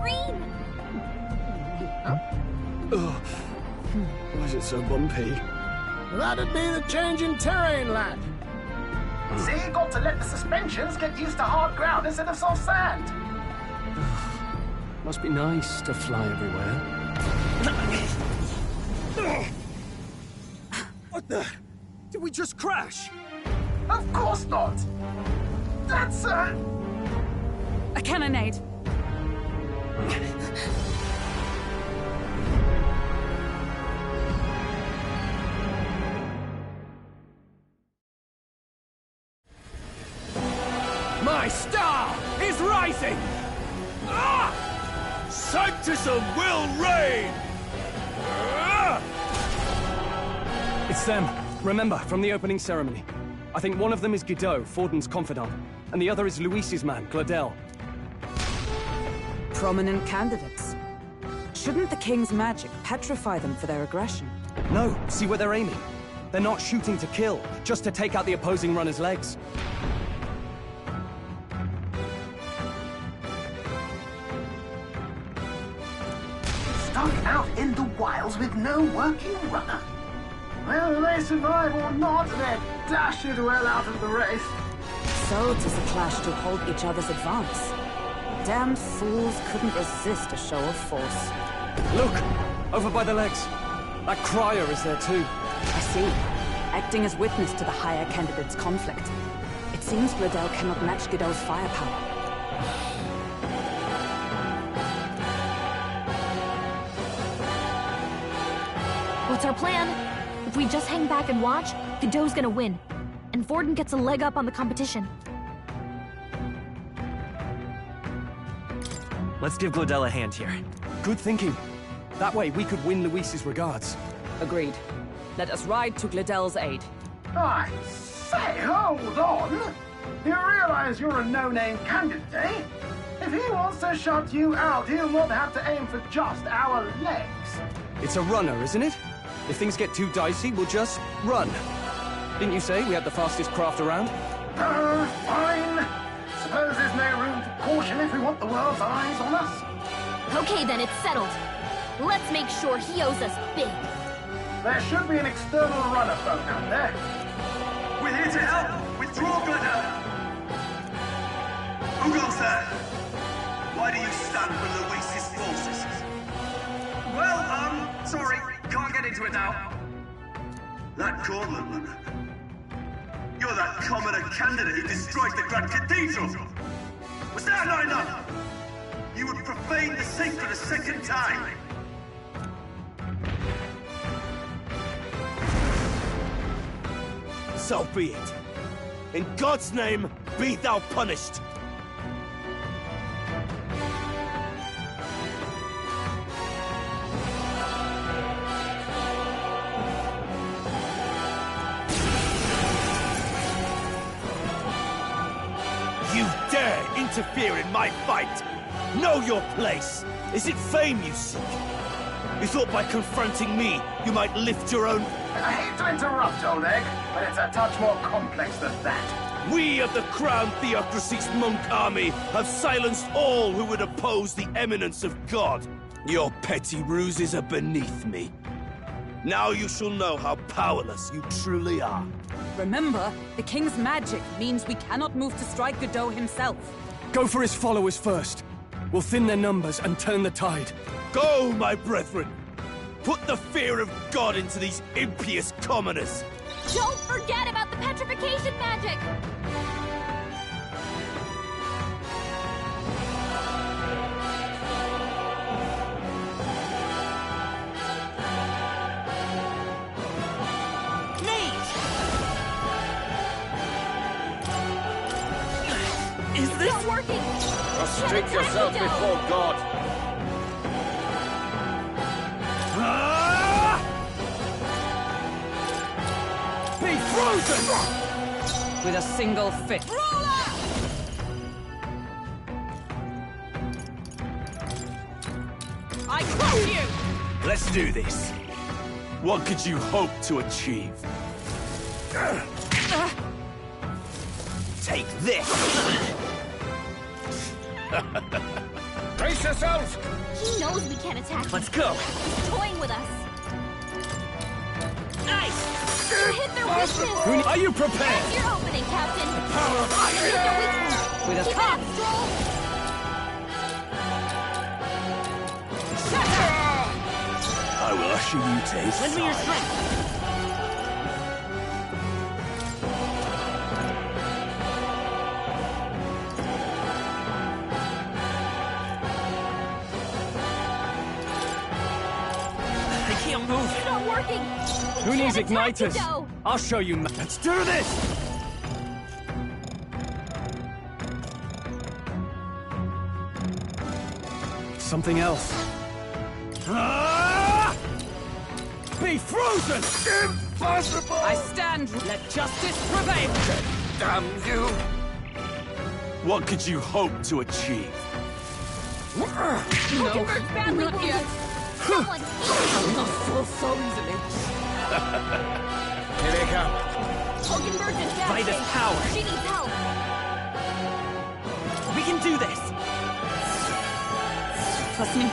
green! Why is it so bumpy? That'd be the change in terrain, lad. See, got to let the suspensions get used to hard ground instead of soft sand. Must be nice to fly everywhere. What the? Did we just crash? Of course not. That's A cannonade. My star is rising! Ah! Sanctism will reign! Ah! It's them. Remember, from the opening ceremony. I think one of them is Guido, Forden's confidant, and the other is Luis's man, Gladel. Prominent candidates. Shouldn't the king's magic petrify them for their aggression? No, see where they're aiming. They're not shooting to kill, just to take out the opposing runner's legs. stuck out in the wilds with no working runner. Whether they survive or not, they're dashed well out of the race. So does the clash to hold each other's advance. Damned fools couldn't resist a show of force. Look! Over by the legs. That crier is there too. I see. Acting as witness to the higher candidate's conflict. It seems Gladel cannot match Guido's firepower. What's our plan? If we just hang back and watch, Guido's gonna win. And Forden gets a leg up on the competition. Let's give Gladel a hand here. Good thinking. That way we could win Luis's regards. Agreed. Let us ride to Gladel's aid. I say, hold on! You realize you're a no-name candidate, eh? If he wants to shut you out, he'll not have to aim for just our legs. It's a runner, isn't it? If things get too dicey, we'll just run. Didn't you say we had the fastest craft around? Fine. Suppose there's no room for caution if we want the world's eyes on us. Okay then, it's settled. Let's make sure he owes us big. There should be an external runner boat out there. We're here to help! Withdraw, Gladel! Who goes there? Why do you stand for Luis's forces? Well, sorry, can't get into it now. That Cornland runner. You're that commoner candidate who destroyed the Grand Cathedral! Was that not enough? You would profane the sacred a second time! So be it. In God's name, be thou punished! You dare interfere in my fight! Know your place! Is it fame you seek? You thought by confronting me, you might lift your own... I hate to interrupt, old egg, but it's a touch more complex than that. We of the Crown Theocracy's monk army have silenced all who would oppose the eminence of God. Your petty ruses are beneath me. Now you shall know how powerless you truly are. Remember, the king's magic means we cannot move to strike Guido himself. Go for his followers first. We'll thin their numbers and turn the tide. Go, my brethren! Put the fear of God into these impious commoners! Don't forget about the petrification magic! Is this... Not working! Prostrate yourself before God. Be frozen! With a single fit. I crush you! Let's do this. What could you hope to achieve? Take this! Brace Brace yourselves! He knows we can't attack him. Let's go. He's toying with us. Nice! You hit their weakness. Are you prepared? That's your opening, Captain. Power of You hit their weakness. With a Keep cup. it up, Stroll. I will usher you to his Lend me your side. strength. I can't move. It's not working. Who We needs can't attack igniters? Godot. I'll show you. Let's do this! Something else. Ah! Be frozen! Impossible! I stand. Let justice prevail. Damn you! What could you hope to achieve? Hulkenberg's badly not wounded. yet. Someone, I'll not fall so easily. Here they come. Hulkenberg's in bad By this shape. power. She needs help. We can do this. Trust me.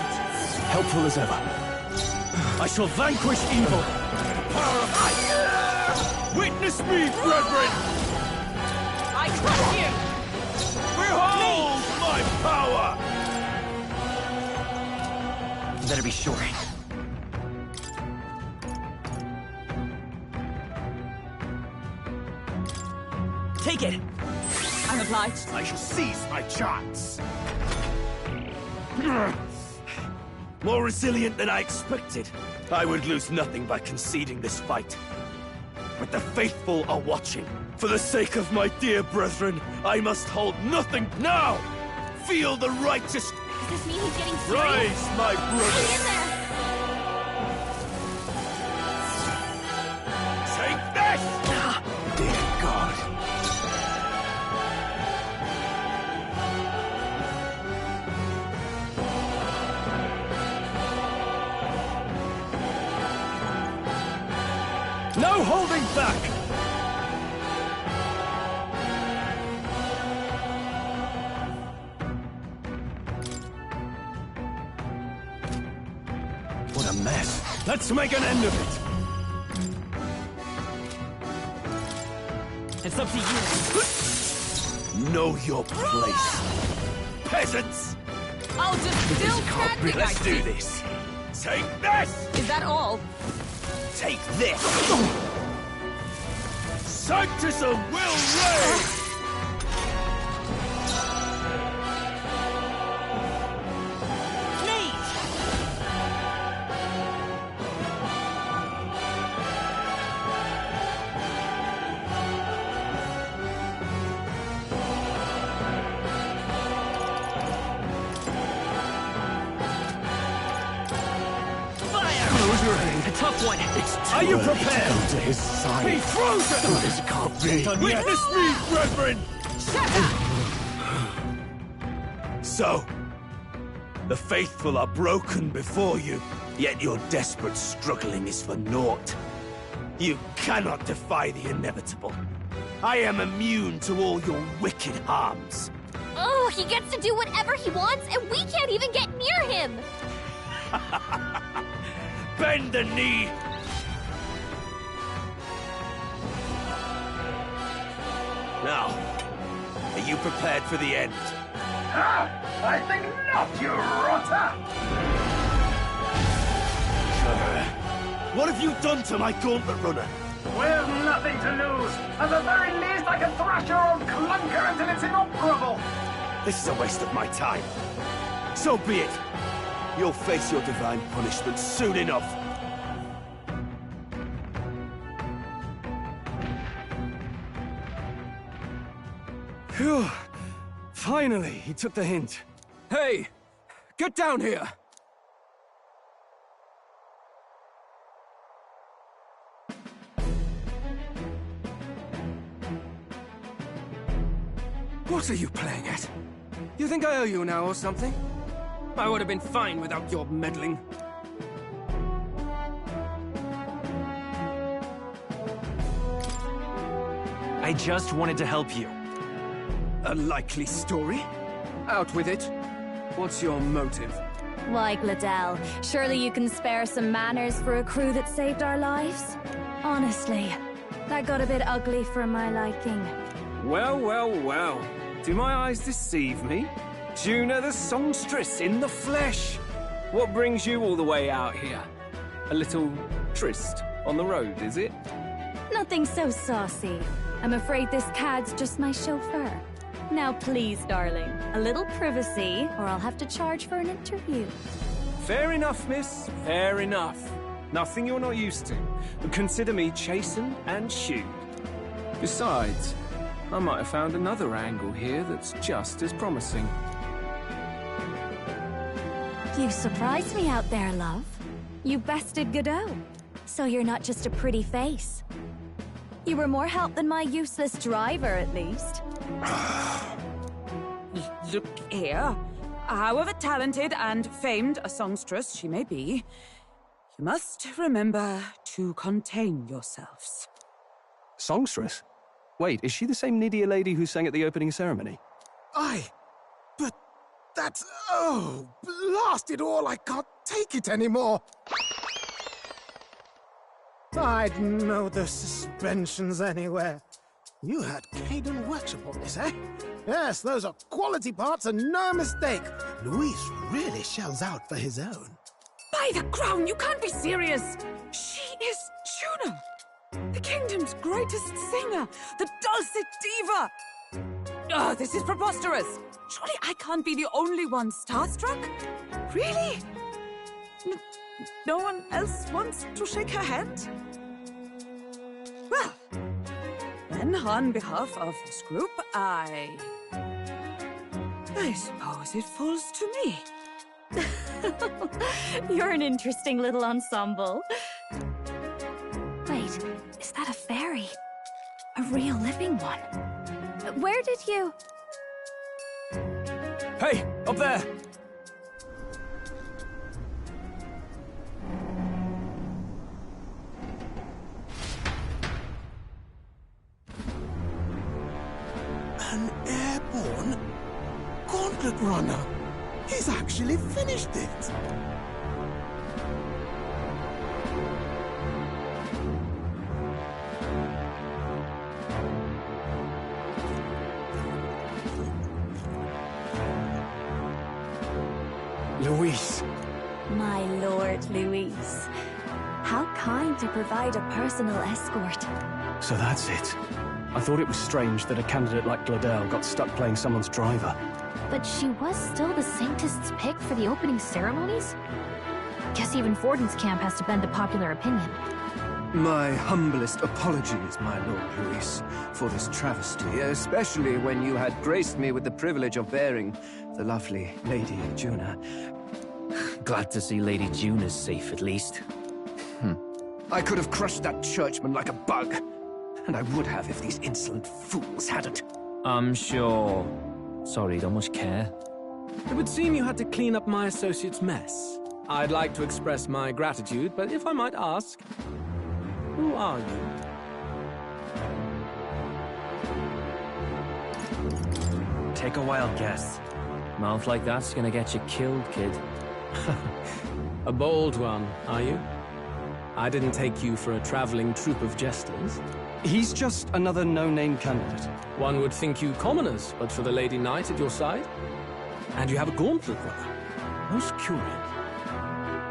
Helpful as ever. I shall vanquish evil. Power of ice! Witness me, brethren! I trust you. Behold my power! Better be sure. Take it. I'm obliged. I shall seize my chance. More resilient than I expected. I would lose nothing by conceding this fight. But the faithful are watching. For the sake of my dear brethren, I must hold nothing now! Feel the righteous... Does this mean he's getting serious? Rise, my Hang brothers! in there. Take this! Dear God. No holding back! What a mess. Let's make an end of it. It's up to you. Know your place. Peasants! I'll just still standing. I Let's do see. this. Take this! Is that all? Take this! Sanctism will reign! A tough one. Are you prepared? To his side. Be frozen! This can't be. Done yet. Witness me, brethren! So, the faithful are broken before you, yet your desperate struggling is for naught. You cannot defy the inevitable. I am immune to all your wicked harms. Oh, he gets to do whatever he wants, and we can't even get near him. Bend the knee! Now, are you prepared for the end? Ah, I think not, you rotter! What have you done to my gauntlet runner? We've nothing to lose. At the very least, I can thrash your old clunker until it's inoperable. This is a waste of my time. So be it. You'll face your divine punishment soon enough. Phew. Finally, he took the hint. Hey! Get down here! What are you playing at? You think I owe you now or something? I would have been fine without your meddling. I just wanted to help you. A likely story? Out with it. What's your motive? Why, Gladell, surely you can spare some manners for a crew that saved our lives? Honestly, that got a bit ugly for my liking. Well, well, well. Do my eyes deceive me? Juna the songstress in the flesh. What brings you all the way out here? A little tryst on the road, is it? Nothing so saucy. I'm afraid this cad's just my chauffeur. Now please, darling, a little privacy, or I'll have to charge for an interview. Fair enough, miss. Fair enough. Nothing you're not used to. But consider me chastened and shooed. Besides, I might have found another angle here that's just as promising. You surprised me out there, love. You bested Godot. So you're not just a pretty face. You were more help than my useless driver, at least. Look here. However talented and famed a songstress she may be, you must remember to contain yourselves. Songstress? Wait, is she the same Nydia lady who sang at the opening ceremony? Aye, but that's... Oh, blast it all, I can't take it anymore. I'd know the suspensions anywhere. You had Caden workshop on this, eh? Yes, those are quality parts and no mistake. Luis really shells out for his own. By the crown, you can't be serious! She is Juna! The kingdom's greatest singer! The dulcet diva! Oh, this is preposterous! Surely I can't be the only one starstruck? Really? No one else wants to shake her hand? Well, then on behalf of this group, I suppose it falls to me. You're an interesting little ensemble. Wait, is that a fairy? A real living one? Where did you... Hey, up there! An airborne gauntlet runner. He's actually finished it. Luis. My lord, Luis. How kind to provide a personal escort. So that's it. I thought it was strange that a candidate like Gladell got stuck playing someone's driver. But she was still the Sanctist's pick for the opening ceremonies? Guess even Forden's camp has to bend to popular opinion. My humblest apologies, my Lord Luis, for this travesty, especially when you had graced me with the privilege of bearing the lovely Lady Juna. Glad to see Lady Juna's safe, at least. I could have crushed that churchman like a bug. And I would have if these insolent fools hadn't. I'm sure. Sorry, don't much care. It would seem you had to clean up my associate's mess. I'd like to express my gratitude, but if I might ask, who are you? Take a wild guess. Mouth like that's gonna get you killed, kid. A bold one, are you? I didn't take you for a traveling troupe of jesters. He's just another no-name candidate. One would think you commoners, but for the Lady Knight at your side. And you have a gauntlet runner. Most curious.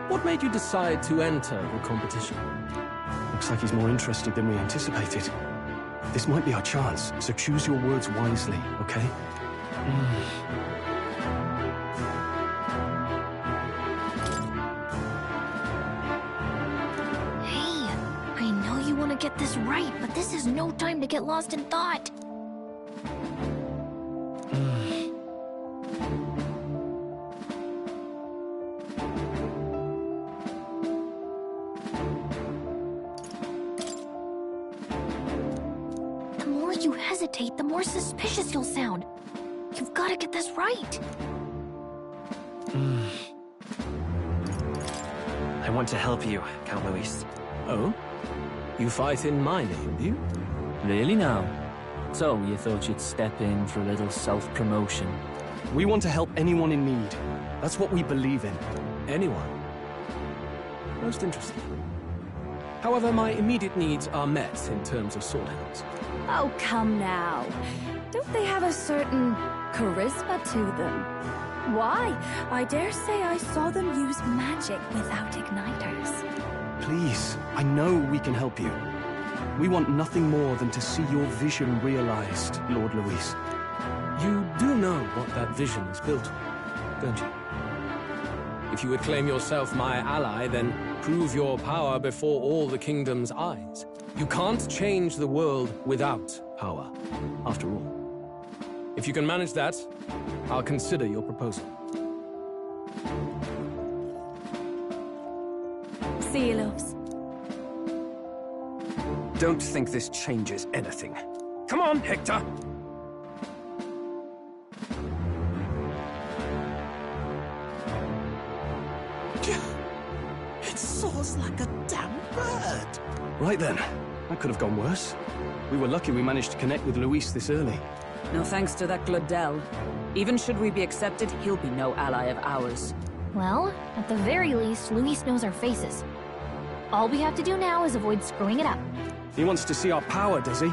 What made you decide to enter the competition? Looks like he's more interested than we anticipated. This might be our chance, so choose your words wisely, okay? Hey, I know you want to get this right, but this is no time to get lost in thought. The more you hesitate, the more suspicious you'll sound. You've got to get this right. I want to help you, Count Luis. Oh? You fight in my name, do you? Really now? So, you thought you'd step in for a little self-promotion? We want to help anyone in need. That's what we believe in. Anyone? Most interesting. However, my immediate needs are met in terms of sword hands. Oh, come now. Don't they have a certain charisma to them? Why? I dare say I saw them use magic without igniters. Please, I know we can help you. We want nothing more than to see your vision realized, Lord Luis. You do know what that vision is built on, don't you? If you would claim yourself my ally, then prove your power before all the kingdom's eyes. You can't change the world without power, after all. If you can manage that, I'll consider your proposal. See you, loves. Don't think this changes anything. Come on, Hector! It soars like a damn bird. Right then. That could have gone worse. We were lucky we managed to connect with Luis this early. No thanks to that Glodell. Even should we be accepted, he'll be no ally of ours. Well, at the very least, Luis knows our faces. All we have to do now is avoid screwing it up. He wants to see our power, does he?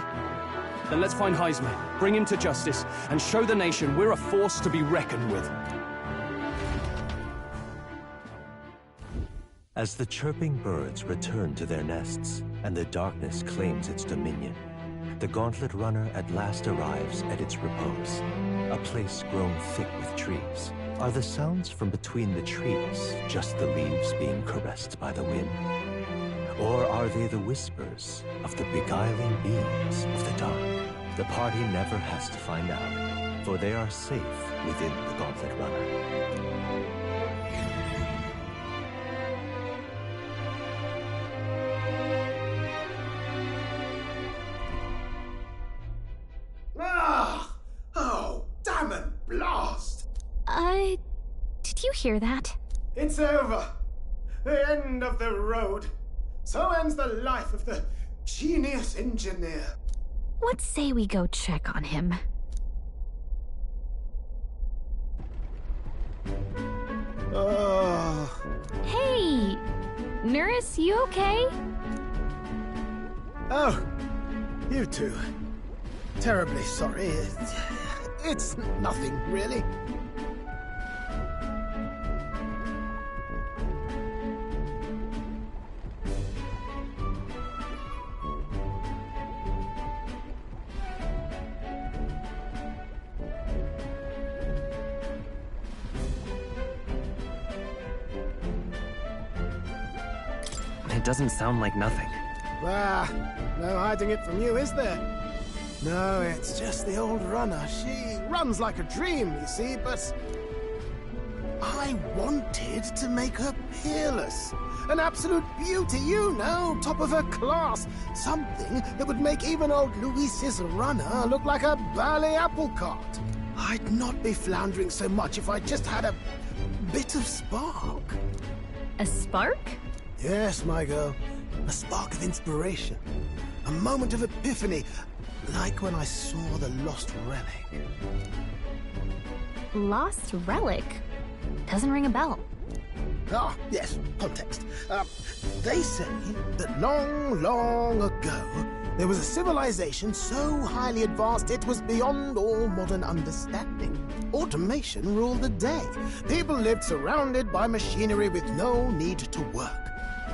Then let's find Heisman, bring him to justice, and show the nation we're a force to be reckoned with. As the chirping birds return to their nests, and the darkness claims its dominion, the Gauntlet Runner at last arrives at its repose, a place grown thick with trees. Are the sounds from between the trees just the leaves being caressed by the wind? Or are they the whispers of the beguiling beams of the dark? The party never has to find out, for they are safe within the Gauntlet Runner. Oh, damn it, blast! Did you hear that? It's over. The end of the road. So ends the life of the genius engineer. Let's say we go check on him. Oh. Hey! Nurse, you okay? Oh, you two. Terribly sorry. It's nothing, really. It doesn't sound like nothing. Ah, no hiding it from you, is there? No, it's just the old runner. She runs like a dream, you see, but I wanted to make her peerless. An absolute beauty, you know, top of her class. Something that would make even old Luis's runner look like a ballet apple cart. I'd not be floundering so much if I just had a bit of spark. A spark? Yes, my girl. A spark of inspiration. A moment of epiphany. Like when I saw the lost relic. Lost relic? Doesn't ring a bell. Ah, yes, context. They say that long, long ago, there was a civilization so highly advanced it was beyond all modern understanding. Automation ruled the day. People lived surrounded by machinery with no need to work.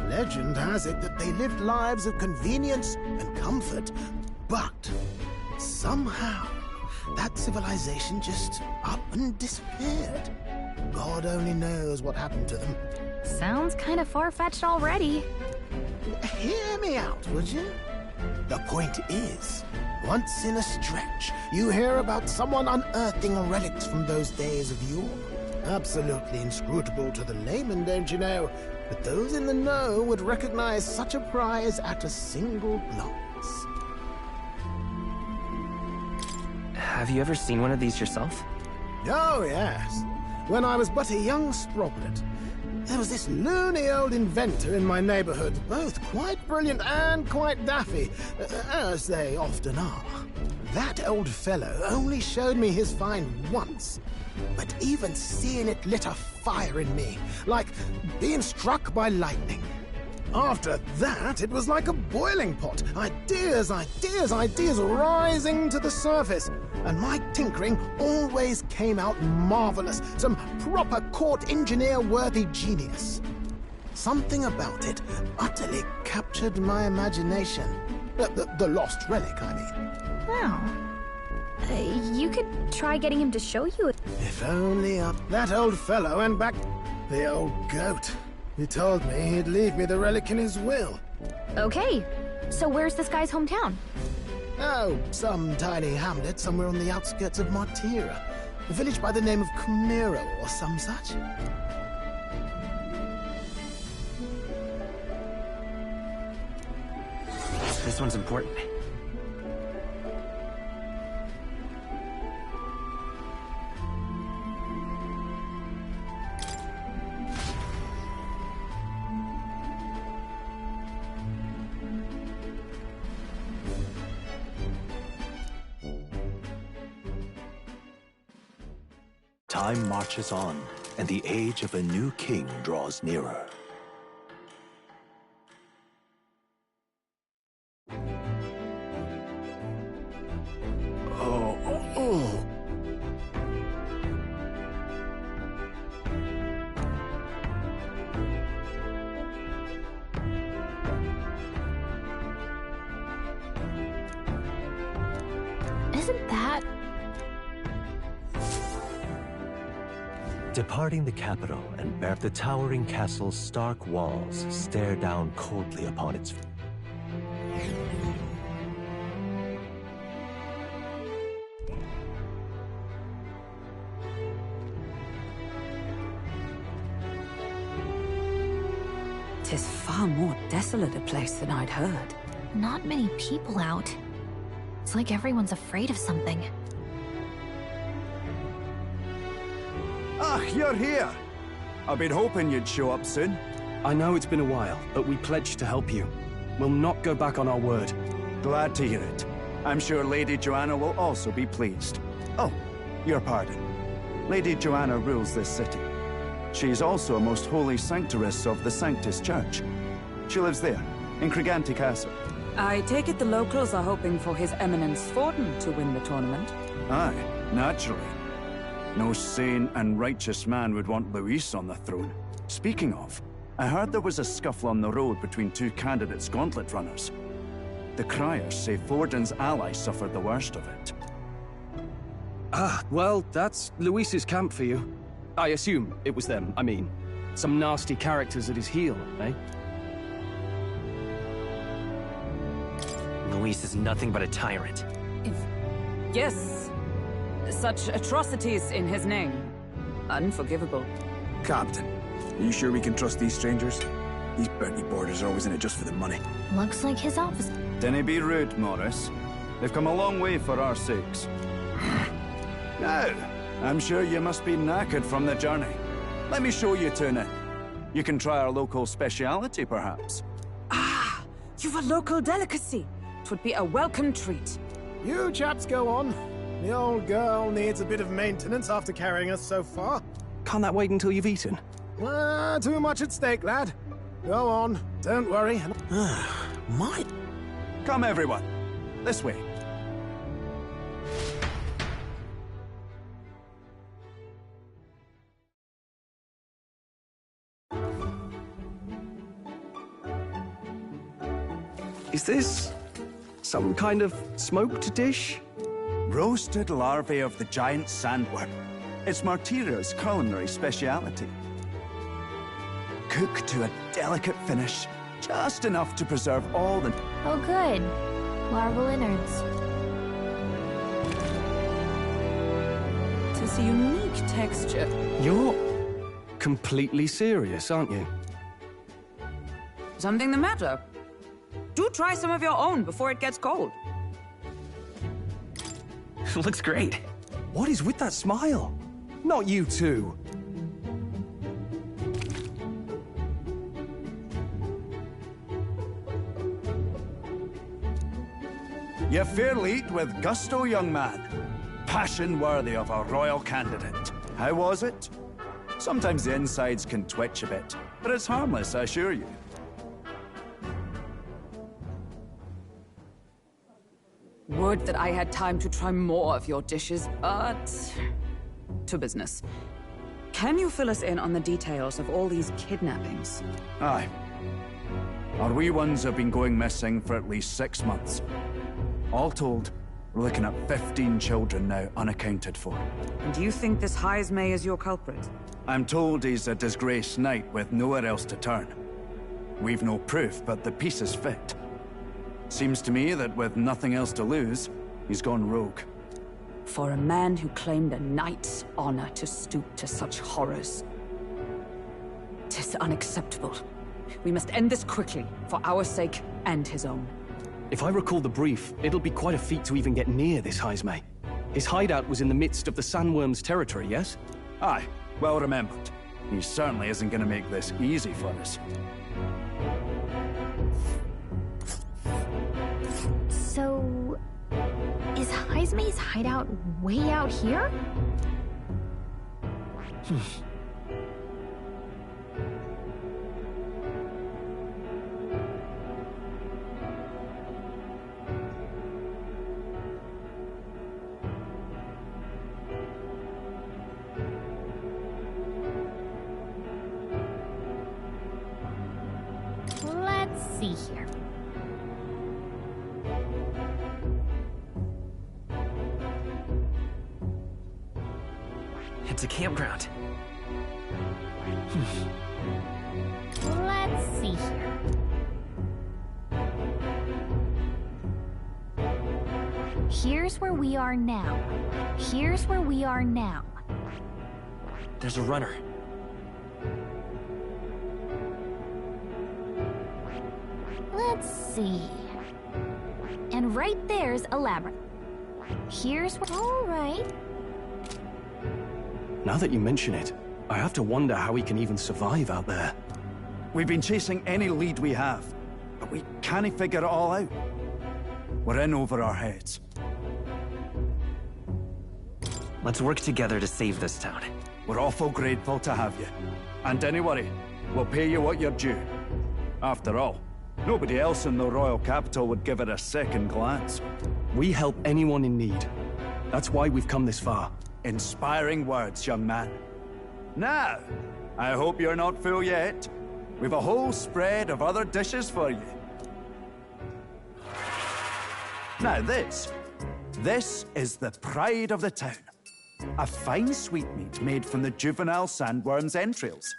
Legend has it that they lived lives of convenience and comfort, but somehow that civilization just up and disappeared. God only knows what happened to them. Sounds kind of far-fetched already. Hear me out, would you? The point is, once in a stretch, you hear about someone unearthing relics from those days of yore. Absolutely inscrutable to the layman, don't you know? But those in the know would recognize such a prize at a single glance. Have you ever seen one of these yourself? Oh, yes. When I was but a young sproplet, there was this loony old inventor in my neighborhood, both quite brilliant and quite daffy, as they often are. That old fellow only showed me his find once, but even seeing it lit a fire in me, like being struck by lightning. After that, it was like a boiling pot. Ideas, ideas, ideas rising to the surface. And my tinkering always came out marvelous. Some proper court engineer-worthy genius. Something about it utterly captured my imagination. The lost relic, I mean. Oh. You could try getting him to show you it. If only that old fellow went back... The old goat. He told me he'd leave me the relic in his will. Okay. So where's this guy's hometown? Oh, some tiny hamlet somewhere on the outskirts of Martira. A village by the name of Chimera or some such. This one's important. Time marches on, and the age of a new king draws nearer. Isn't that... Departing the capital and bear the towering castle's stark walls stare down coldly upon its... Tis far more desolate a place than I'd heard. Not many people out. It's like everyone's afraid of something. Ah, you're here! I've been hoping you'd show up soon. I know it's been a while, but we pledged to help you. We'll not go back on our word. Glad to hear it. I'm sure Lady Joanna will also be pleased. Oh, your pardon. Lady Joanna rules this city. She's also a most holy sanctoress of the Sanctus Church. She lives there, in Criganti Castle. I take it the locals are hoping for His Eminence Forden to win the tournament? Aye, naturally. No sane and righteous man would want Luis on the throne. Speaking of, I heard there was a scuffle on the road between two candidates gauntlet runners. The criers say Forden's ally suffered the worst of it. Ah, well, that's Luis's camp for you. I assume it was them, I mean. Some nasty characters at his heel, eh? Luis is nothing but a tyrant. Yes. Such atrocities in his name. Unforgivable. Captain, are you sure we can trust these strangers? These Bertie boarders are always in it just for the money. Looks like his office... Dinna be rude, Morris. They've come a long way for our sakes. Now, I'm sure you must be knackered from the journey. Let me show you to an inn. You can try our local speciality, perhaps. Ah, you've a local delicacy. It would be a welcome treat. You chaps go on. The old girl needs a bit of maintenance after carrying us so far. Can't that wait until you've eaten? Too much at stake, lad. Go on, don't worry. My... Come, everyone. This way. Is this some kind of smoked dish? Roasted larvae of the giant sandworm. It's Martira's culinary speciality. Cooked to a delicate finish, just enough to preserve all the... Oh good. Larval innards. Tis a unique texture. You're completely serious, aren't you? Something the matter? Do try some of your own before it gets cold. Looks great. What is with that smile? Not you two. You fairly eat with gusto, young man. Passion worthy of a royal candidate. How was it? Sometimes the insides can twitch a bit, but it's harmless, I assure you. Would that I had time to try more of your dishes, but... to business. Can you fill us in on the details of all these kidnappings? Aye. Our wee ones have been going missing for at least 6 months. All told, we're looking at 15 children now unaccounted for. And do you think this Heismay is your culprit? I'm told he's a disgraced knight with nowhere else to turn. We've no proof, but the pieces fit. Seems to me that with nothing else to lose, he's gone rogue. For a man who claimed a knight's honor to stoop to such horrors. 'Tis unacceptable. We must end this quickly, for our sake and his own. If I recall the brief, it'll be quite a feat to even get near this Heismay. His hideout was in the midst of the Sandworm's territory, yes? Aye, well remembered. He certainly isn't gonna make this easy for us. So... is Heismay's hideout way out here? Let's see here. It's a campground. Let's see here. Here's where we are now. Here's where we are now. There's a runner. Let's see. And right there's a labyrinth. Here's where... all right. Now that you mention it, I have to wonder how he can even survive out there. We've been chasing any lead we have, but we can't figure it all out. We're in over our heads. Let's work together to save this town. We're awful grateful to have you. And don't worry, we'll pay you what you're due. After all, nobody else in the royal capital would give it a second glance. We help anyone in need. That's why we've come this far. Inspiring words, young man. Now, I hope you're not full yet. We've a whole spread of other dishes for you. Now this is the pride of the town. A fine sweetmeat made from the juvenile sandworm's entrails.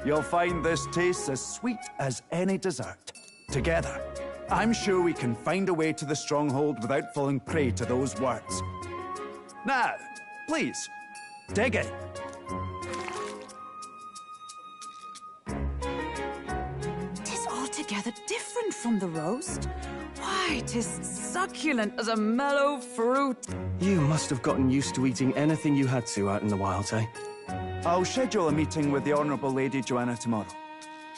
You'll find this tastes as sweet as any dessert. Together, I'm sure we can find a way to the stronghold without falling prey to those words. Now, please, dig in. Tis altogether different from the roast. Why, 'tis succulent as a mellow fruit. You must have gotten used to eating anything you had to out in the wilds, eh? I'll schedule a meeting with the Honourable Lady Joanna tomorrow.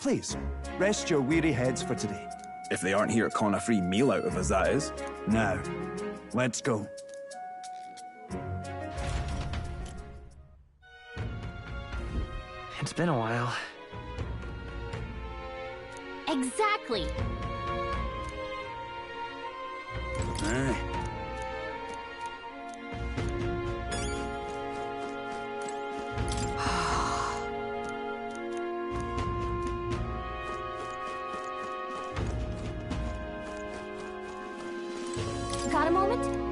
Please, rest your weary heads for today. If they aren't here calling a free meal out of us, that is. Now, let's go. It's been a while. Exactly. Got a moment?